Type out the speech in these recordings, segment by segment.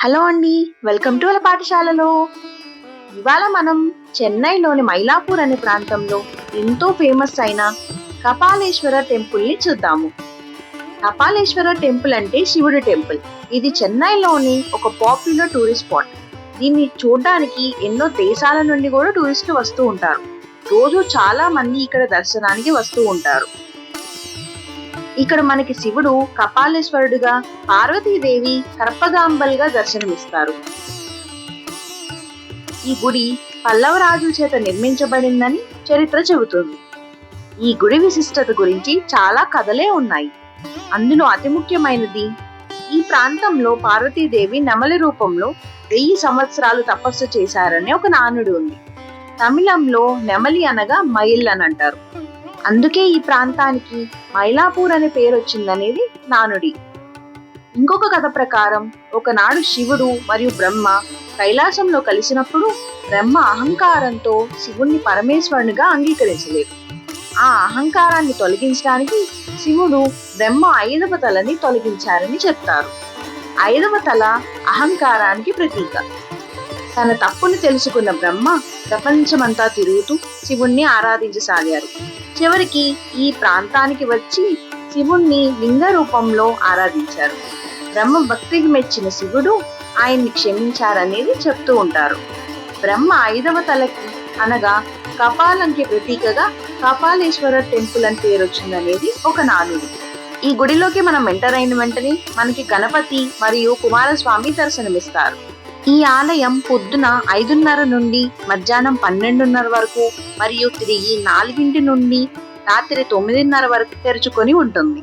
Hello అండి, welcome to అల పాఠశాలలో. ఇవాళ మనం చెన్నైలోని మైలాపూర్ అనే ప్రాంతంలో ఎంతో ఫేమస్ అయిన కపాలేశ్వర టెంపుల్ని చూద్దాము. కపాలేశ్వర టెంపుల్ అంటే శివుడి టెంపుల్. ఇది చెన్నైలోని ఒక పాపులర్ టూరిస్ట్ స్పాట్. దీన్ని చూడడానికి ఎన్నో దేశాల నుండి కూడా టూరిస్టులు వస్తూ ఉంటారు. రోజు చాలా మంది ఇక్కడ దర్శనానికి వస్తూ ఉంటారు. ఇక్కడ మనకి శివుడు కపాలేశ్వరుడుగా, పార్వతీదేవి కర్పగాంబల్గా దర్శనమిస్తారు. ఈ గుడి పల్లవ రాజుల చేత నిర్మించబడిందని చరిత్ర చెబుతుంది. ఈ గుడి విశిష్టత గురించి చాలా కథలే ఉన్నాయి. అందులో అతి ముఖ్యమైనది, ఈ ప్రాంతంలో పార్వతీదేవి నెమలి రూపంలో 1000 సంవత్సరాలు తపస్సు చేశారనే ఒక నానుడు ఉంది. తమిళంలో నెమలి అనగా మైల్ అని అంటారు. అందుకే ఈ ప్రాంతానికి మైలాపూర్ అనే పేరు వచ్చిందనేది నానుడి. ఇంకొక కథ ప్రకారం, ఒకనాడు శివుడు మరియు బ్రహ్మ కైలాసంలో కలిసినప్పుడు బ్రహ్మ అహంకారంతో శివుణ్ణి పరమేశ్వరునిగా అంగీకరించలేదు. ఆ అహంకారాన్ని తొలగించడానికి శివుడు బ్రహ్మ 5వ తలని తొలగించారని చెప్తారు. 5వ తల అహంకారానికి ప్రతీక. తన తప్పును తెలుసుకున్న బ్రహ్మ ప్రపంచమంతా తిరుగుతూ శివుణ్ణి ఆరాధించసాగారు. చివరికి ఈ ప్రాంతానికి వచ్చి శివుణ్ణి లింగ రూపంలో ఆరాధించారు. బ్రహ్మ భక్తికి మెచ్చిన శివుడు ఆయన్ని క్షమించారనేది చెప్తూ ఉంటారు. బ్రహ్మ 5వ తలకి అనగా కపాలంకి ప్రతీకగా కపాలేశ్వర టెంపుల్ అని పేరు వచ్చిందనేది ఒక నానుడి. ఈ గుడిలోకి మనం ఎంటర్ అయిన వెంటనే మనకి గణపతి మరియు కుమారస్వామి దర్శనమిస్తారు. ఈ ఆలయం పొద్దున 5:30 నుండి మధ్యాహ్నం 12:30 వరకు మరియు తిరిగి 4 నుండి రాత్రి 9:30 వరకు తెరుచుకొని ఉంటుంది.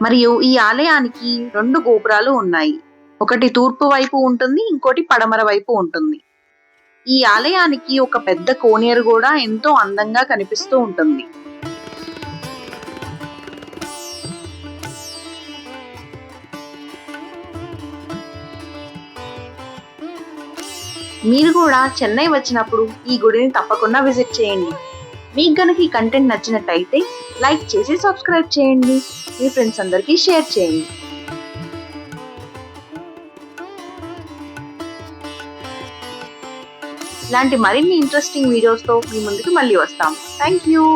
మరియు ఈ ఆలయానికి 2 గోపురాలు ఉన్నాయి. ఒకటి తూర్పు వైపు ఉంటుంది, ఇంకోటి పడమర వైపు ఉంటుంది. ఈ ఆలయానికి ఒక పెద్ద కోనేరు కూడా ఎంతో అందంగా కనిపిస్తూ ఉంటుంది. మీరు కూడా చెన్నై వచ్చినప్పుడు ఈ గుడిని తప్పకుండా విజిట్ చేయండి. మీకు గనక ఈ కంటెంట్ నచ్చినట్టయితే లైక్ చేసి సబ్స్క్రైబ్ చేయండి. మీ ఫ్రెండ్స్ అందరికీ షేర్ చేయండి. ఇలాంటి మరిన్ని ఇంట్రెస్టింగ్ వీడియోస్తో మీ ముందుకు మళ్ళీ వస్తాం. Thank you.